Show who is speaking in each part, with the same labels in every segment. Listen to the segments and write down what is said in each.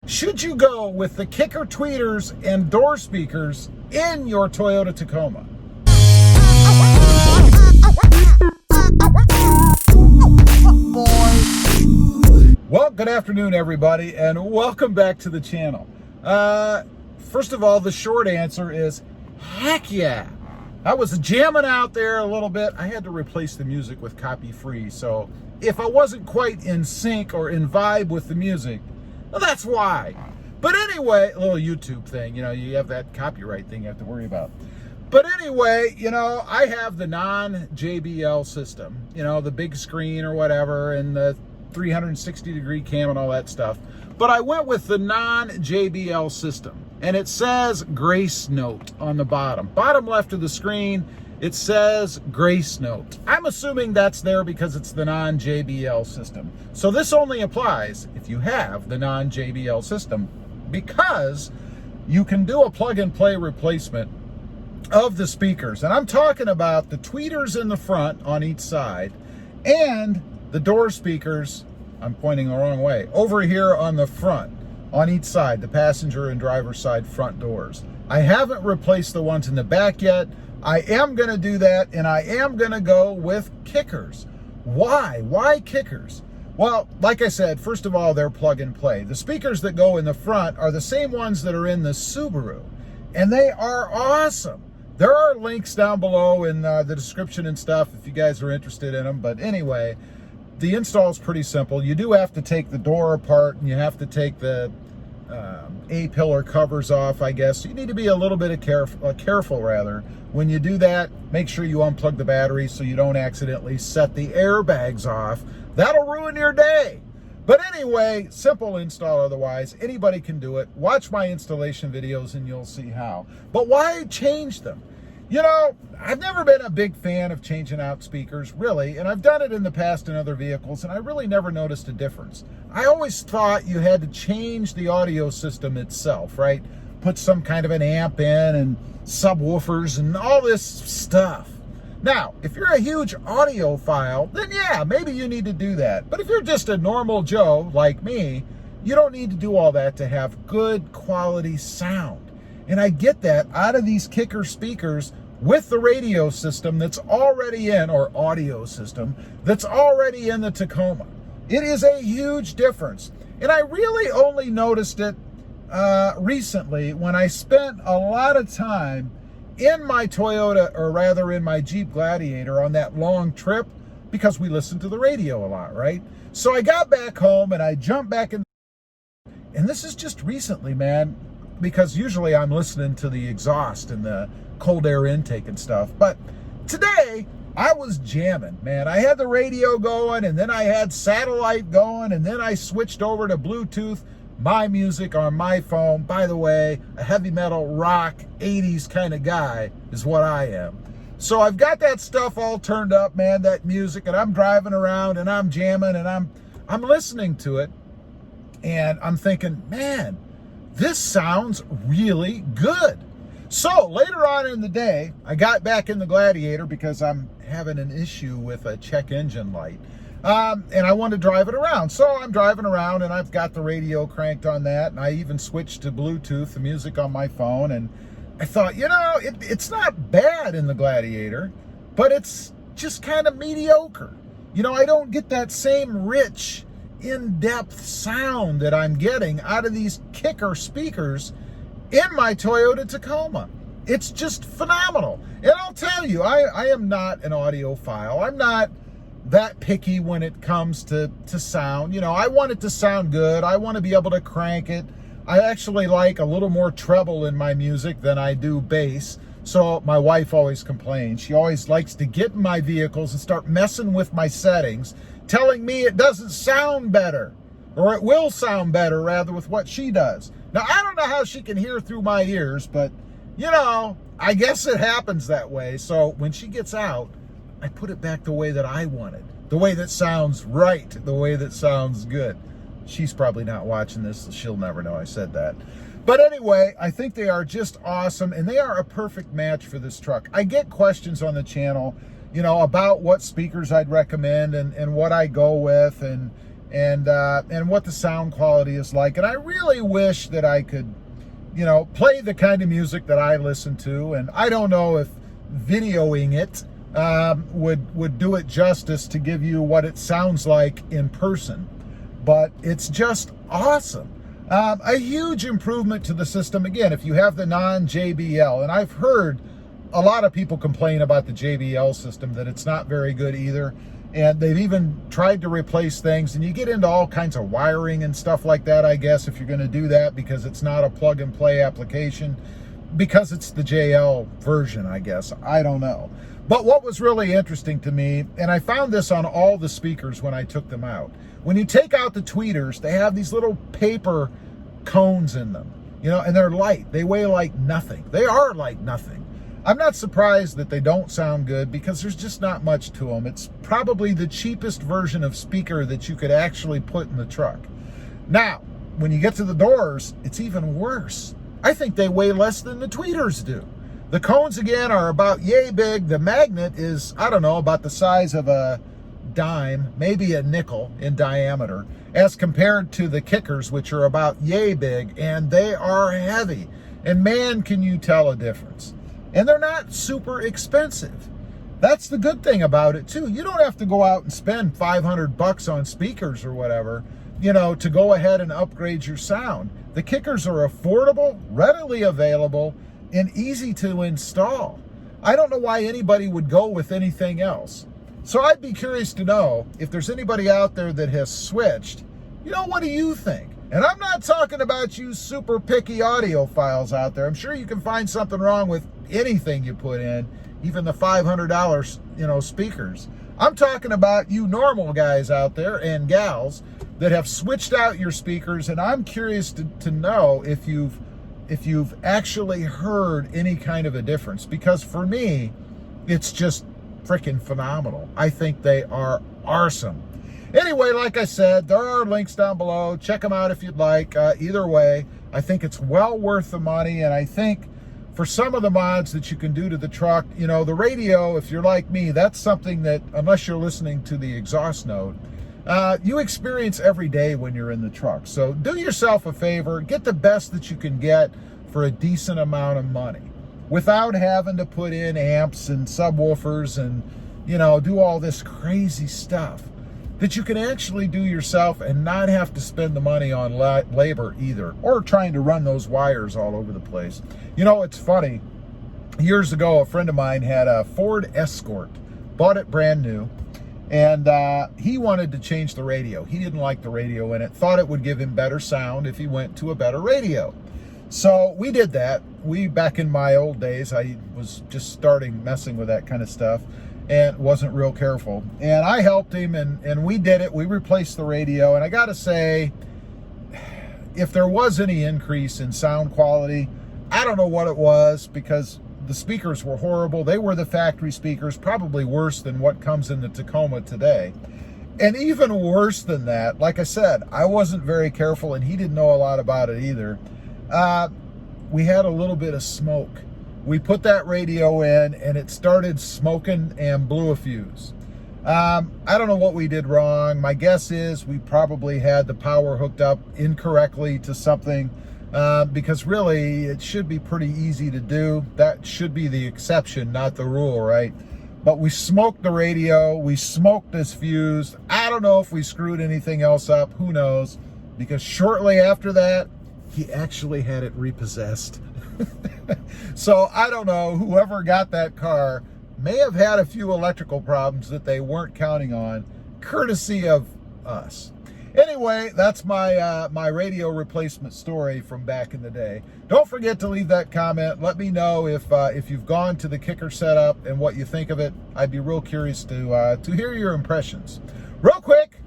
Speaker 1: Should you go with the kicker tweeters and door speakers in your Toyota Tacoma? Well, good afternoon, everybody, and welcome back to the channel. First of all, the short answer is heck yeah. I was jamming out there a little bit. I had to replace the music with copy-free, so if I wasn't quite in sync or in vibe with the music, well, that's why. But anyway, a little YouTube thing, you know, you have that copyright thing you have to worry about. But anyway, you know, I have the non-JBL system, you know, the big screen or whatever, and the 360-degree cam and all that stuff. But I went with the non-JBL system, and it says Grace Note on the bottom left of the screen. It says Grace Note. I'm assuming that's there because it's the non-JBL system. So this only applies if you have the non-JBL system, because you can do a plug-and-play replacement of the speakers. And I'm talking about the tweeters in the front on each side and the door speakers, I'm pointing the wrong way, over here on the front, on each side, the passenger and driver side front doors. I haven't replaced the ones in the back yet. I am going to do that, and I am going to go with kickers. Why? Why kickers? Well, like I said, first of all, they're plug and play. The speakers that go in the front are the same ones that are in the Subaru, and they are awesome. There are links down below in the description and stuff if you guys are interested in them. But anyway, the install is pretty simple. You do have to take the door apart, and you have to take the A-pillar covers off, I guess. You need to be a little bit careful rather. When you do that, make sure you unplug the battery so you don't accidentally set the airbags off. That'll ruin your day. But anyway, simple install otherwise. Anybody can do it. Watch my installation videos and you'll see how. But why change them? You know, I've never been a big fan of changing out speakers, really, and I've done it in the past in other vehicles, and I really never noticed a difference. I always thought you had to change the audio system itself, right? Put some kind of an amp in and subwoofers and all this stuff. Now, if you're a huge audiophile, then yeah, maybe you need to do that. But if you're just a normal Joe like me, you don't need to do all that to have good quality sound. And I get that out of these kicker speakers with the radio system that's already in, or audio system, that's already in the Tacoma. It is a huge difference. And I really only noticed it recently when I spent a lot of time in my Toyota, or rather in my Jeep Gladiator on that long trip, because we listened to the radio a lot, right? So I got back home and I jumped back in, and this is just recently, man, because usually I'm listening to the exhaust and the cold air intake and stuff. But today I was jamming, man. I had the radio going, and then I had satellite going, and then I switched over to Bluetooth, my music on my phone. By the way, a heavy metal rock 80s kind of guy is what I am. So I've got that stuff all turned up, man, that music, and I'm driving around and I'm jamming and I'm listening to it, and I'm thinking, man, this sounds really good. So later on in the day, I got back in the Gladiator because I'm having an issue with a check engine light. And I want to drive it around. So I'm driving around and I've got the radio cranked on that. And I even switched to Bluetooth, the music on my phone. And I thought, you know, it's not bad in the Gladiator, but it's just kind of mediocre. You know, I don't get that same rich, in-depth sound that I'm getting out of these kicker speakers in my Toyota Tacoma. It's just phenomenal. And I'll tell you, I am not an audiophile. I'm not that picky when it comes to sound. You know, I want it to sound good. I want to be able to crank it. I actually like a little more treble in my music than I do bass. So my wife always complains. She always likes to get in my vehicles and start messing with my settings, telling me it doesn't sound better, or it will sound better rather with what she does. Now, I don't know how she can hear through my ears, but you know, I guess it happens that way. So when she gets out, I put it back the way that I want it, the way that sounds right, the way that sounds good. She's probably not watching this, so she'll never know I said that. But anyway, I think they are just awesome, and they are a perfect match for this truck. I get questions on the channel, you know, about what speakers I'd recommend and what I go with, and and what the sound quality is like. And I really wish that I could, you know, play the kind of music that I listen to. And I don't know if videoing it would do it justice to give you what it sounds like in person. But it's just awesome. A huge improvement to the system. Again, if you have the non-JBL, and I've heard a lot of people complain about the JBL system, that it's not very good either. And they've even tried to replace things, and you get into all kinds of wiring and stuff like that, I guess, if you're going to do that, because it's not a plug and play application, because it's the JL version, I guess. I don't know. But what was really interesting to me, and I found this on all the speakers when I took them out, when you take out the tweeters, they have these little paper cones in them, you know, and they're light. They weigh like nothing. They are like nothing. I'm not surprised that they don't sound good, because there's just not much to them. It's probably the cheapest version of speaker that you could actually put in the truck. Now, when you get to the doors, it's even worse. I think they weigh less than the tweeters do. The cones, again, are about yay big. The magnet is, I don't know, about the size of a dime, maybe a nickel in diameter, as compared to the kickers, which are about yay big, and they are heavy. And man, can you tell a difference. And they're not super expensive. That's the good thing about it too. You don't have to go out and spend $500 on speakers or whatever, you know, to go ahead and upgrade your sound. The kickers are affordable, readily available, and easy to install. I don't know why anybody would go with anything else. So I'd be curious to know if there's anybody out there that has switched. You know, what do you think? And I'm not talking about you super picky audiophiles out there. I'm sure you can find something wrong with anything you put in, even the $500, you know, speakers. I'm talking about you normal guys out there and gals that have switched out your speakers, and I'm curious to know if you've actually heard any kind of a difference, because for me, it's just freaking phenomenal. I think they are awesome. Anyway, like I said, there are links down below. Check them out if you'd like. Either way, I think it's well worth the money, and I think for some of the mods that you can do to the truck, you know, the radio, if you're like me, that's something that, unless you're listening to the exhaust note, you experience every day when you're in the truck. So do yourself a favor, get the best that you can get for a decent amount of money without having to put in amps and subwoofers and, you know, do all this crazy stuff that you can actually do yourself and not have to spend the money on labor either, or trying to run those wires all over the place. You know, it's funny. Years ago, a friend of mine had a Ford Escort, bought it brand new, and he wanted to change the radio. He didn't like the radio in it, thought it would give him better sound if he went to a better radio. So we did that. Back in my old days, I was just starting messing with that kind of stuff and wasn't real careful. And I helped him, and we did it. We replaced the radio, and I gotta say, if there was any increase in sound quality, I don't know what it was, because the speakers were horrible. They were the factory speakers, probably worse than what comes in the Tacoma today. And even worse than that, like I said, I wasn't very careful, and he didn't know a lot about it either. We had a little bit of smoke. We put that radio in, and it started smoking and blew a fuse. I don't know what we did wrong. My guess is we probably had the power hooked up incorrectly to something, because really it should be pretty easy to do. That should be the exception, not the rule, right? But we smoked the radio, we smoked this fuse. I don't know if we screwed anything else up, who knows? Because shortly after that, he actually had it repossessed. So I don't know, whoever got that car may have had a few electrical problems that they weren't counting on, courtesy of us. Anyway, that's my radio replacement story from back in the day. Don't forget to leave that comment. Let me know if you've gone to the kicker setup and what you think of it. I'd be real curious to hear your impressions. Real quick,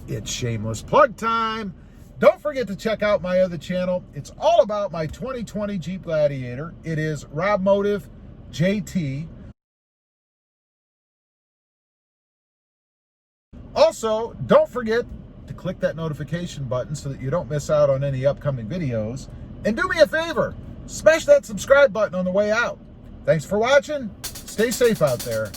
Speaker 1: it's shameless plug time. Don't forget to check out my other channel. It's all about my 2020 Jeep Gladiator. It is RobMotive JT. Also, don't forget to click that notification button so that you don't miss out on any upcoming videos. And do me a favor, smash that subscribe button on the way out. Thanks for watching. Stay safe out there.